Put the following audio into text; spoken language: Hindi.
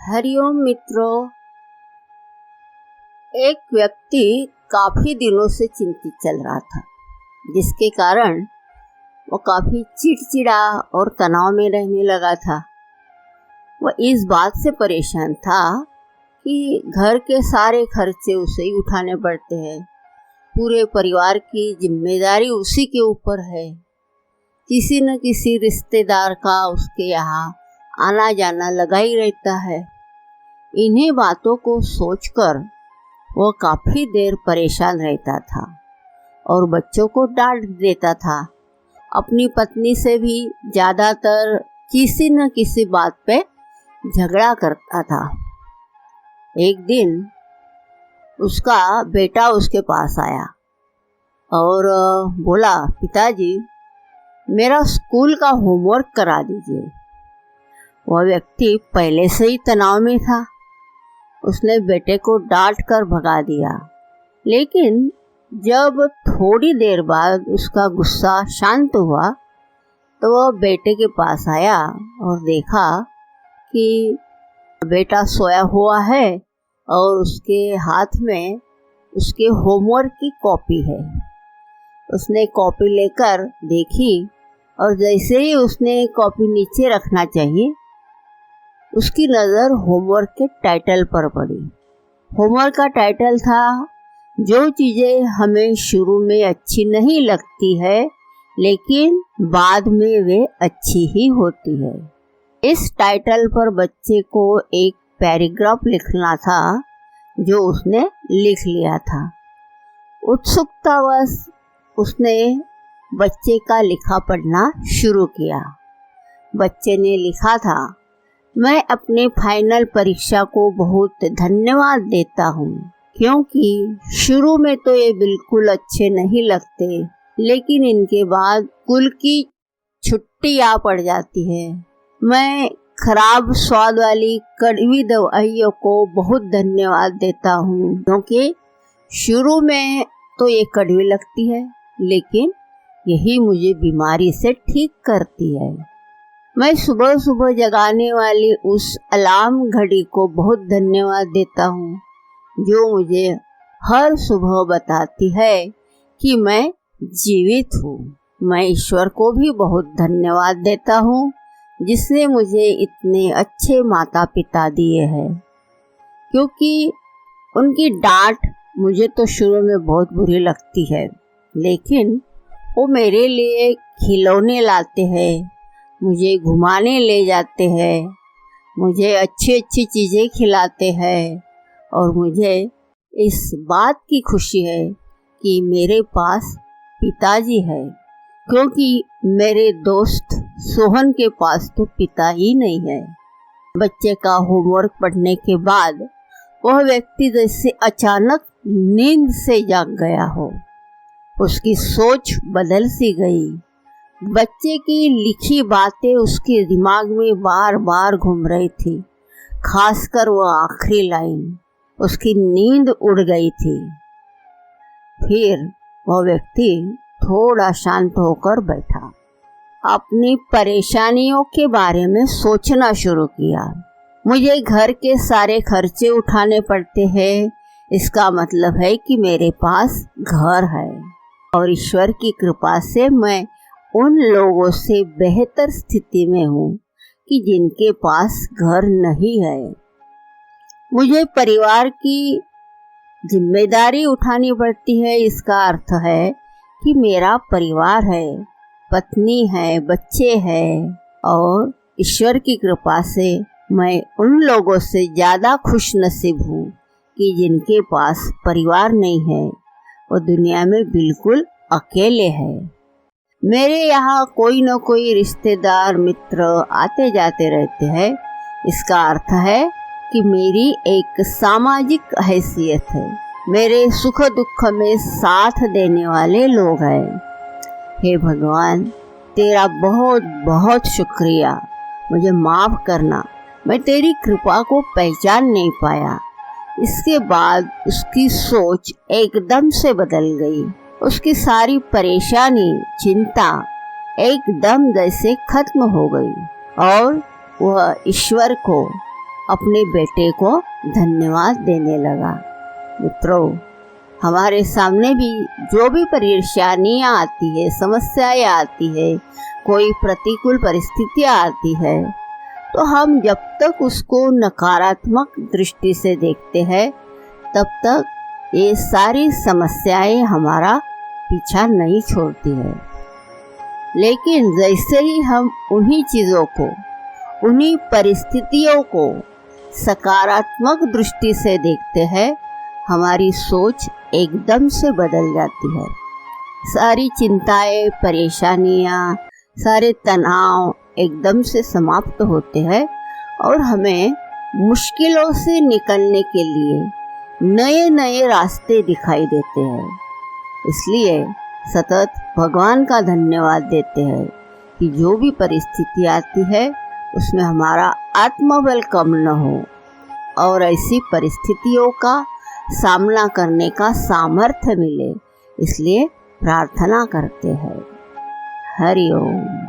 हरिओम मित्रों, एक व्यक्ति काफी दिनों से चिंतित चल रहा था, जिसके कारण वो काफी चिड़चिड़ा और तनाव में रहने लगा था। वह इस बात से परेशान था कि घर के सारे खर्चे उसे ही उठाने पड़ते हैं। पूरे परिवार की जिम्मेदारी उसी के ऊपर है। किसी न किसी रिश्तेदार का उसके यहाँ आना जाना लगा ही रहता है। इन्हीं बातों को सोचकर वो काफ़ी देर परेशान रहता था और बच्चों को डांट देता था। अपनी पत्नी से भी ज़्यादातर किसी न किसी बात पे झगड़ा करता था। एक दिन उसका बेटा उसके पास आया और बोला, पिताजी मेरा स्कूल का होमवर्क करा दीजिए। वह व्यक्ति पहले से ही तनाव में था। उसने बेटे को डांट कर भगा दिया, लेकिन जब थोड़ी देर बाद उसका गुस्सा शांत हुआ तो वह बेटे के पास आया और देखा कि बेटा सोया हुआ है और उसके हाथ में उसके होमवर्क की कॉपी है। उसने कॉपी लेकर देखी और जैसे ही उसने कॉपी नीचे रखना चाहिए, उसकी नज़र होमवर्क के टाइटल पर पड़ी। होमवर्क का टाइटल था, जो चीज़ें हमें शुरू में अच्छी नहीं लगती है लेकिन बाद में वे अच्छी ही होती है। इस टाइटल पर बच्चे को एक पैराग्राफ लिखना था, जो उसने लिख लिया था। उत्सुकतावश उसने बच्चे का लिखा पढ़ना शुरू किया। बच्चे ने लिखा था, मैं अपने फाइनल परीक्षा को बहुत धन्यवाद देता हूँ, क्योंकि शुरू में तो ये बिल्कुल अच्छे नहीं लगते, लेकिन इनके बाद स्कूल की छुट्टी आ पड़ जाती है। मैं खराब स्वाद वाली कड़वी दवाइयों को बहुत धन्यवाद देता हूँ, क्योंकि शुरू में तो ये कड़वी लगती है, लेकिन यही मुझे बीमारी से ठीक करती है। मैं सुबह सुबह जगाने वाली उस अलार्म घड़ी को बहुत धन्यवाद देता हूँ, जो मुझे हर सुबह बताती है कि मैं जीवित हूँ। मैं ईश्वर को भी बहुत धन्यवाद देता हूँ, जिसने मुझे इतने अच्छे माता पिता दिए हैं, क्योंकि उनकी डांट मुझे तो शुरू में बहुत बुरी लगती है, लेकिन वो मेरे लिए खिलौने लाते हैं, मुझे घुमाने ले जाते हैं, मुझे अच्छी अच्छी चीज़ें खिलाते हैं और मुझे इस बात की खुशी है कि मेरे पास पिताजी है, क्योंकि मेरे दोस्त सोहन के पास तो पिता ही नहीं है। बच्चे का होमवर्क पढ़ने के बाद वह व्यक्ति जैसे अचानक नींद से जाग गया हो। उसकी सोच बदल सी गई। बच्चे की लिखी बातें उसके दिमाग में बार बार घूम रही थी, खासकर वो आखिरी लाइन। उसकी नींद उड़ गई थी। फिर वह व्यक्ति थोड़ा शांत होकर बैठा, अपनी परेशानियों के बारे में सोचना शुरू किया। मुझे घर के सारे खर्चे उठाने पड़ते हैं, इसका मतलब है कि मेरे पास घर है और ईश्वर की कृपा से मैं उन लोगों से बेहतर स्थिति में हूँ कि जिनके पास घर नहीं है। मुझे परिवार की जिम्मेदारी उठानी पड़ती है, इसका अर्थ है कि मेरा परिवार है, पत्नी है, बच्चे हैं और ईश्वर की कृपा से मैं उन लोगों से ज़्यादा खुश नसीब हूँ कि जिनके पास परिवार नहीं है, वो दुनिया में बिल्कुल अकेले हैं। मेरे यहाँ कोई न कोई रिश्तेदार मित्र आते जाते रहते हैं, इसका अर्थ है कि मेरी एक सामाजिक हैसियत है। मेरे सुख दुख में साथ देने वाले लोग हैं। हे भगवान, तेरा बहुत बहुत शुक्रिया। मुझे माफ़ करना, मैं तेरी कृपा को पहचान नहीं पाया। इसके बाद उसकी सोच एकदम से बदल गई। उसकी सारी परेशानी, चिंता एकदम जैसे खत्म हो गई और वह ईश्वर को अपने बेटे को धन्यवाद देने लगा। मित्रों, हमारे सामने भी जो भी परेशानियाँ आती है, समस्याएं आती है, कोई प्रतिकूल परिस्थितियाँ आती है, तो हम जब तक उसको नकारात्मक दृष्टि से देखते हैं तब तक ये सारी समस्याएं हमारा पीछा नहीं छोड़ती है। लेकिन जैसे ही हम उन्हीं चीज़ों को, उन्हीं परिस्थितियों को सकारात्मक दृष्टि से देखते हैं, हमारी सोच एकदम से बदल जाती है। सारी चिंताएं, परेशानियां, सारे तनाव एकदम से समाप्त होते हैं और हमें मुश्किलों से निकलने के लिए नए नए रास्ते दिखाई देते हैं। इसलिए सतत भगवान का धन्यवाद देते हैं कि जो भी परिस्थिति आती है उसमें हमारा आत्मबल कम न हो और ऐसी परिस्थितियों का सामना करने का सामर्थ्य मिले, इसलिए प्रार्थना करते हैं। हरि ओम।